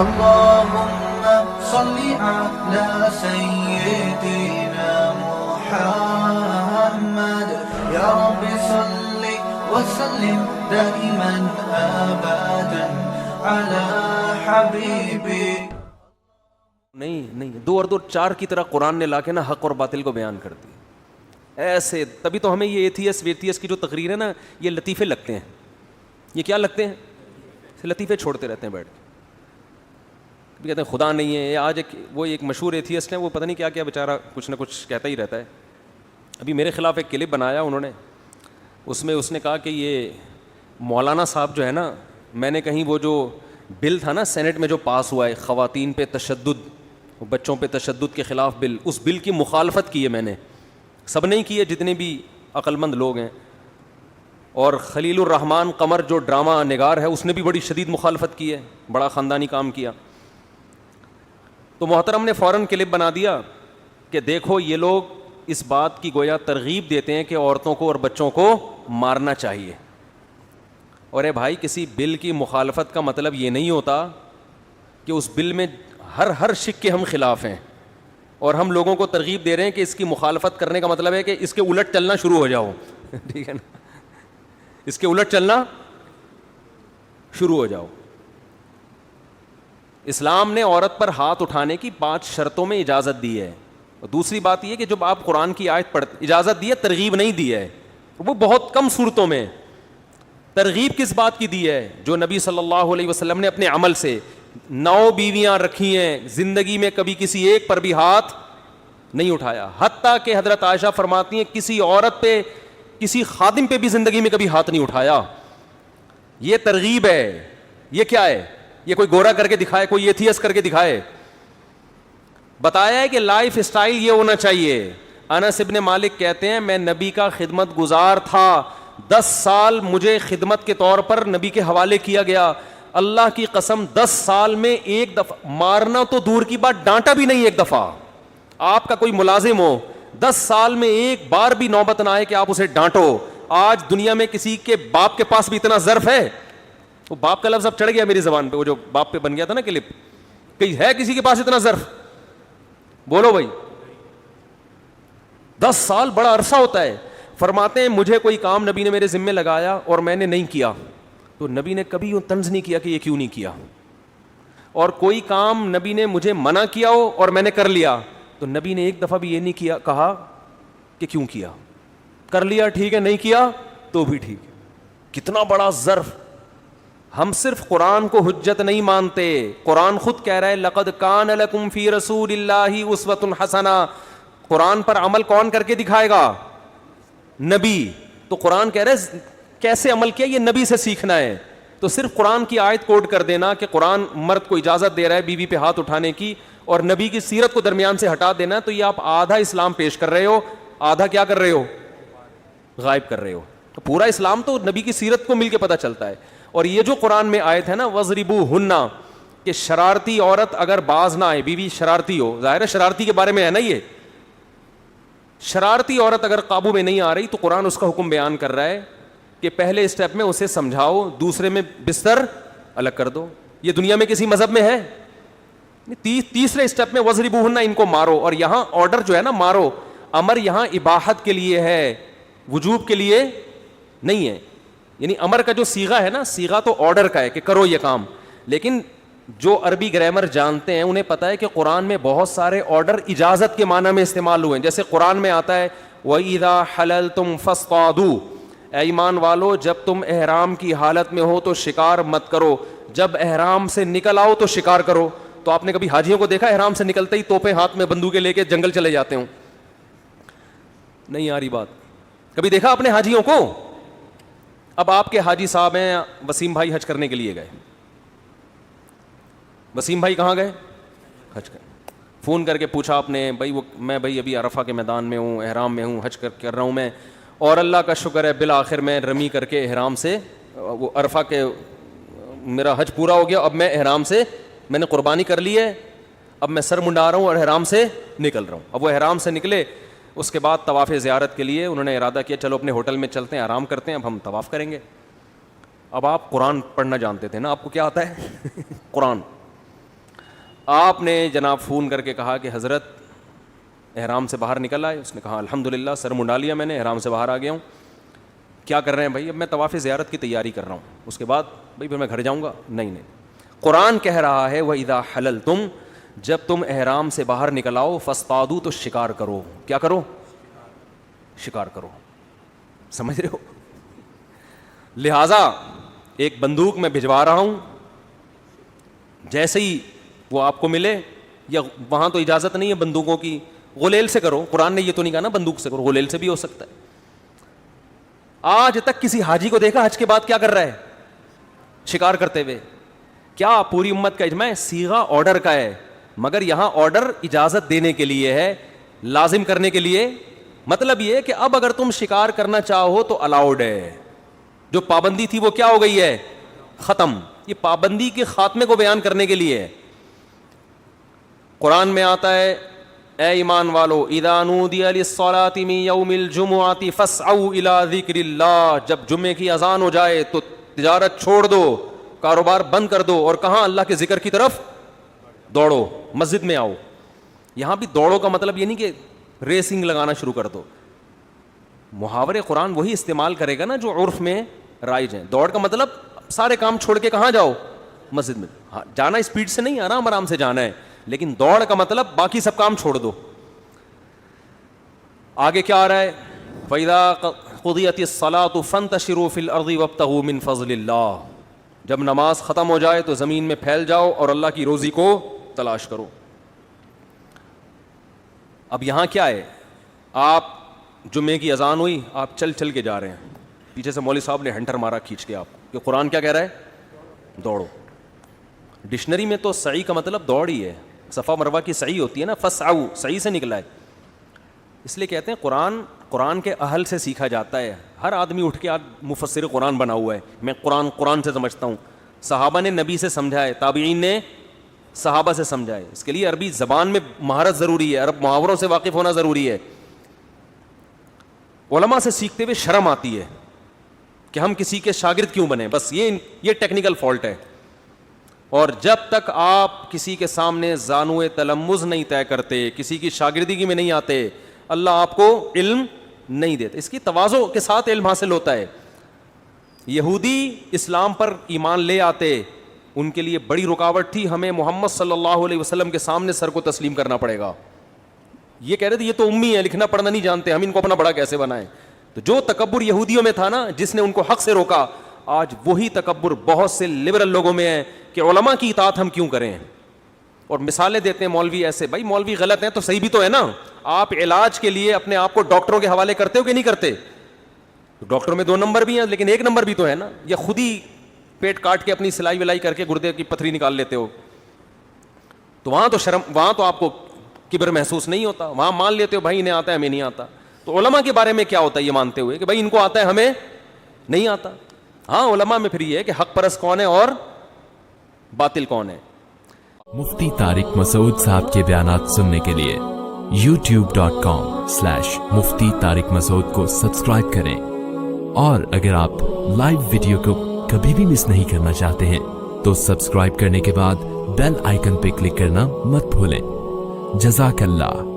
اللهم صل على سيدنا محمد يا رب صل وسلم دائما ابدا على حبيبي. نہیں دو اور دو چار کی طرح قرآن نے لا کے نا حق اور باطل کو بیان کر دی ایسے. تبھی تو ہمیں یہ ایتھیس ویتھیس کی جو تقریر ہے نا یہ لطیفے لگتے ہیں. یہ کیا لگتے ہیں؟ لطیفے چھوڑتے رہتے ہیں بیٹھ کے. کہتے ہیں خدا نہیں ہے. آج وہ ایک مشہور ایتھیسٹ ہے, وہ پتہ نہیں کیا کیا بیچارہ کچھ نہ کچھ کہتا ہی رہتا ہے. ابھی میرے خلاف ایک کلپ بنایا انہوں نے, اس میں اس نے کہا کہ یہ مولانا صاحب جو ہے نا, میں نے کہیں وہ جو بل تھا نا سینٹ میں جو پاس ہوا ہے خواتین پہ تشدد, بچوں پہ تشدد کے خلاف بل, اس بل کی مخالفت کی ہے میں نے. سب نہیں کی ہے جتنے بھی عقل مند لوگ ہیں. اور خلیل الرحمان قمر جو ڈرامہ نگار ہے اس نے بھی بڑی شدید مخالفت کی ہے, بڑا خاندانی کام کیا. تو محترم نے فوراً کلپ بنا دیا کہ دیکھو یہ لوگ اس بات کی گویا ترغیب دیتے ہیں کہ عورتوں کو اور بچوں کو مارنا چاہیے. اور اے بھائی کسی بل کی مخالفت کا مطلب یہ نہیں ہوتا کہ اس بل میں ہر شک کے ہم خلاف ہیں اور ہم لوگوں کو ترغیب دے رہے ہیں کہ اس کی مخالفت کرنے کا مطلب ہے کہ اس کے الٹ چلنا شروع ہو جاؤ. ٹھیک ہے نا, اس کے الٹ چلنا شروع ہو جاؤ. اسلام نے عورت پر ہاتھ اٹھانے کی 5 شرطوں میں اجازت دی ہے. اور دوسری بات یہ کہ جب آپ قرآن کی آیت پڑھتے, اجازت دی ہے ترغیب نہیں دی ہے, وہ بہت کم صورتوں میں. ترغیب کس بات کی دی ہے؟ جو نبی صلی اللہ علیہ وسلم نے اپنے عمل سے 9 بیویاں رکھی ہیں, زندگی میں کبھی کسی ایک پر بھی ہاتھ نہیں اٹھایا. حتیٰ کہ حضرت عائشہ فرماتی ہیں کسی عورت پہ, کسی خادم پہ بھی زندگی میں کبھی ہاتھ نہیں اٹھایا. یہ ترغیب ہے. یہ کیا ہے؟ یہ کوئی گورا کر کے دکھائے, کوئی ایتھیس کر کے دکھائے. بتایا ہے کہ لائف اسٹائل یہ ہونا چاہیے. انس ابن مالک کہتے ہیں میں نبی کا خدمت گزار تھا, 10 سال مجھے خدمت کے طور پر نبی کے حوالے کیا گیا. اللہ کی قسم 10 سال میں ایک دفعہ مارنا تو دور کی بات, ڈانٹا بھی نہیں ایک دفعہ. آپ کا کوئی ملازم ہو 10 سال میں ایک بار بھی نوبت نہ آئے کہ آپ اسے ڈانٹو. آج دنیا میں کسی کے باپ کے پاس بھی اتنا ظرف ہے؟ وہ باپ کا لفظ اب چڑھ گیا میری زبان پہ, وہ جو باپ پہ بن گیا تھا نا کلپ, کہیں ہے کسی کے پاس اتنا ظرف؟ بولو بھائی. 10 سال بڑا عرصہ ہوتا ہے. فرماتے ہیں مجھے کوئی کام نبی نے میرے ذمے لگایا اور میں نے نہیں کیا تو نبی نے کبھی طنز نہیں کیا کہ یہ کیوں نہیں کیا. اور کوئی کام نبی نے مجھے منع کیا ہو اور میں نے کر لیا تو نبی نے ایک دفعہ بھی یہ نہیں کیا کہا کہ کیوں کیا. کر لیا ٹھیک ہے, نہیں کیا تو بھی ٹھیک ہے. کتنا بڑا ظرف. ہم صرف قرآن کو حجت نہیں مانتے, قرآن خود کہہ رہا ہے لقد کان لکم فی رسول اللہ اسوۃ حسنہ. قرآن پر عمل کون کر کے دکھائے گا؟ نبی. تو قرآن کہہ رہا ہے کیسے عمل کیا یہ نبی سے سیکھنا ہے. تو صرف قرآن کی آیت کوٹ کر دینا کہ قرآن مرد کو اجازت دے رہا ہے بیوی پہ ہاتھ اٹھانے کی, اور نبی کی سیرت کو درمیان سے ہٹا دینا, تو یہ آپ آدھا اسلام پیش کر رہے ہو, آدھا کیا کر رہے ہو؟ غائب کر رہے ہو. تو پورا اسلام تو نبی کی سیرت کو مل کے پتہ چلتا ہے. اور یہ جو قرآن میں آیت ہے نا وَضْرِبُوهُنَّ, کہ شرارتی عورت اگر باز نہ آئے, بیوی شرارتی ہو, ظاہر ہے شرارتی کے بارے میں ہے نا یہ, شرارتی عورت اگر قابو میں نہیں آ رہی تو قرآن اس کا حکم بیان کر رہا ہے کہ پہلے اسٹیپ میں اسے سمجھاؤ, دوسرے میں بستر الگ کر دو. یہ دنیا میں کسی مذہب میں ہے؟ تیسرے اسٹیپ میں وَضْرِبُوهُنَّ, ان کو مارو. اور یہاں آرڈر جو ہے نا مارو, امر یہاں اباحت کے لیے ہے, وجوب کے لیے نہیں ہے. یعنی امر کا جو صیغہ ہے نا, صیغہ تو آرڈر کا ہے کہ کرو یہ کام, لیکن جو عربی گرامر جانتے ہیں انہیں پتہ ہے کہ قرآن میں بہت سارے آرڈر اجازت کے معنی میں استعمال ہوئے ہیں. جیسے قرآن میں آتا ہے وَإِذَا حَلَلْتُمْ فَاصْطَادُوا, اے ایمان والو جب تم احرام کی حالت میں ہو تو شکار مت کرو, جب احرام سے نکل آؤ تو شکار کرو. تو آپ نے کبھی حاجیوں کو دیکھا احرام سے نکلتے ہی توپیں ہاتھ میں بندوقیں لے کے جنگل چلے جاتے ہوں؟ نہیں آ رہی بات. کبھی دیکھا آپ نے حاجیوں کو؟ اب آپ کے حاجی صاحب ہیں وسیم بھائی, حج کرنے کے لیے گئے. وسیم بھائی کہاں گئے؟ حج کر. فون کر کے پوچھا آپ نے, بھائی وہ میں بھائی ابھی عرفہ کے میدان میں ہوں, احرام میں ہوں, حج کر رہا ہوں میں, اور اللہ کا شکر ہے بالآخر میں رمی کر کے احرام سے, وہ عرفہ کے میرا حج پورا ہو گیا, اب میں احرام سے میں نے قربانی کر لی ہے, اب میں سر منڈا رہا ہوں اور احرام سے نکل رہا ہوں. اب وہ احرام سے نکلے, اس کے بعد طواف زیارت کے لیے انہوں نے ارادہ کیا چلو اپنے ہوٹل میں چلتے ہیں, آرام کرتے ہیں, اب ہم طواف کریں گے. اب آپ قرآن پڑھنا جانتے تھے نا, آپ کو کیا آتا ہے؟ قرآن. آپ نے جناب فون کر کے کہا کہ حضرت احرام سے باہر نکل آئے. اس نے کہا الحمدللہ سر منڈا لیا میں نے, احرام سے باہر آ گیا ہوں. کیا کر رہے ہیں بھائی؟ اب میں طواف زیارت کی تیاری کر رہا ہوں, اس کے بعد بھائی پھر میں گھر جاؤں گا. نہیں, قرآن کہہ رہا ہے وَإِذَا حَلَلْتُمْ, جب تم احرام سے باہر نکل آؤ, فاصطادوا, تو شکار کرو. کیا کرو؟ شکار کرو. سمجھ رہے ہو؟ لہذا ایک بندوق میں بھجوا رہا ہوں, جیسے ہی وہ آپ کو ملے, یا وہاں تو اجازت نہیں ہے بندوقوں کی, غلیل سے کرو. قرآن نے یہ تو نہیں کہا نا بندوق سے کرو, غلیل سے بھی ہو سکتا ہے. آج تک کسی حاجی کو دیکھا حج کے بعد کیا کر رہا ہے؟ شکار کرتے ہوئے. کیا پوری امت کا اجماع ہے؟ صیغہ آرڈر کا ہے, مگر یہاں آرڈر اجازت دینے کے لیے ہے, لازم کرنے کے لیے. مطلب یہ کہ اب اگر تم شکار کرنا چاہو تو الاؤڈ ہے. جو پابندی تھی وہ کیا ہو گئی ہے؟ ختم. یہ پابندی کے خاتمے کو بیان کرنے کے لیے ہے. قرآن میں آتا ہے اے ایمان والو اذا نودی للصلاۃ من یوم الجمعۃ فاسعوا الی ذکر اللہ, جب جمعے کی اذان ہو جائے تو تجارت چھوڑ دو, کاروبار بند کر دو, اور کہاں؟ اللہ کے ذکر کی طرف دوڑو, مسجد میں آؤ. یہاں بھی دوڑو کا مطلب یہ نہیں کہ ریسنگ لگانا شروع کر دو. محاورے قرآن وہی استعمال کرے گا نا جو عرف میں رائج ہیں. دوڑ کا مطلب سارے کام چھوڑ کے کہاں جاؤ؟ مسجد میں. ہاں, جانا اسپیڈ سے نہیں, آرام آرام سے جانا ہے, لیکن دوڑ کا مطلب باقی سب کام چھوڑ دو. آگے کیا آ رہا ہے؟ فَإِذَا قُضِيَتِ الصَّلَاةُ فَانتَشِرُوا فِي الْأَرْضِ وَابْتَغُوا مِنْ فَضْلِ اللَّهِ, جب نماز ختم ہو جائے تو زمین میں پھیل جاؤ اور اللہ کی روزی کو تلاش کرو. اب یہاں کیا ہے؟ آپ جمعے کی اذان ہوئی, آپ چل چل کے جا رہے ہیں, پیچھے سے مولوی صاحب نے ہنٹر مارا کھینچ کے آپ کہ قرآن کیا کہہ رہا ہے؟ دوڑو. ڈکشنری میں تو سعی کا مطلب دوڑ ہی ہے, صفا مروہ کی سعی ہوتی ہے نا, فسعوا سعی سے نکلا ہے. اس لیے کہتے ہیں قرآن کے اہل سے سیکھا جاتا ہے. ہر آدمی اٹھ کے آج مفسر قرآن بنا ہوا ہے, میں قرآن سے سمجھتا ہوں. صحابہ نے نبی سے سمجھا ہے, تابعین نے صحابہ سے سمجھا ہے. اس کے لیے عربی زبان میں مہارت ضروری ہے, عرب محاوروں سے واقف ہونا ضروری ہے. علماء سے سیکھتے ہوئے شرم آتی ہے کہ ہم کسی کے شاگرد کیوں بنیں, بس یہ ٹیکنیکل فالٹ ہے. اور جب تک آپ کسی کے سامنے زانوئے تلمذ نہیں طے کرتے, کسی کی شاگردگی میں نہیں آتے, اللہ آپ کو علم نہیں دیتے. اس کی تواضع کے ساتھ علم حاصل ہوتا ہے. یہودی اسلام پر ایمان لے آتے, ان کے لیے بڑی رکاوٹ تھی, ہمیں محمد صلی اللہ علیہ وسلم کے سامنے سر کو تسلیم کرنا پڑے گا. یہ کہہ رہے تھے یہ تو امی ہے, لکھنا پڑھنا نہیں جانتے, ہم ان کو اپنا بڑا کیسے بنائیں. تو جو تکبر یہودیوں میں تھا نا, جس نے ان کو حق سے روکا, آج وہی تکبر بہت سے لبرل لوگوں میں ہے کہ علماء کی اطاعت ہم کیوں کریں. اور مثالیں دیتے ہیں مولوی ایسے, بھائی مولوی غلط ہیں تو صحیح بھی تو ہے نا. آپ علاج کے لیے اپنے آپ کو ڈاکٹروں کے حوالے کرتے ہو کہ نہیں کرتے؟ ڈاکٹر میں 2 نمبر بھی ہیں لیکن 1 نمبر بھی تو ہے نا. یا خود ہی پیٹ کاٹ کے اپنی سلائی ولائی کر کے گردے کی پتھری نکال لیتے ہو, تو وہاں تو شرم, وہاں تو آپ کو کبر محسوس نہیں ہوتا, وہاں مان لیتے ہو بھائی انہیں آتا ہے ہمیں نہیں آتا. تو علماء کے بارے میں کیا ہوتا ہے یہ مانتے ہوئے کہ بھائی ان کو آتا ہے ہمیں نہیں آتا. ہاں علماء میں پھر یہ ہے کہ حق پرست کون ہے اور باطل کون ہے. مفتی طارق مسعود صاحب کے بیانات سننے کے لیے youtube.com/مفتی طارق مسعود کو سبسکرائب کریں, اور اگر آپ لائیو ویڈیو کو کبھی بھی مس نہیں کرنا چاہتے ہیں تو سبسکرائب کرنے کے بعد بیل آئیکن پہ کلک کرنا مت بھولیں. جزاک اللہ.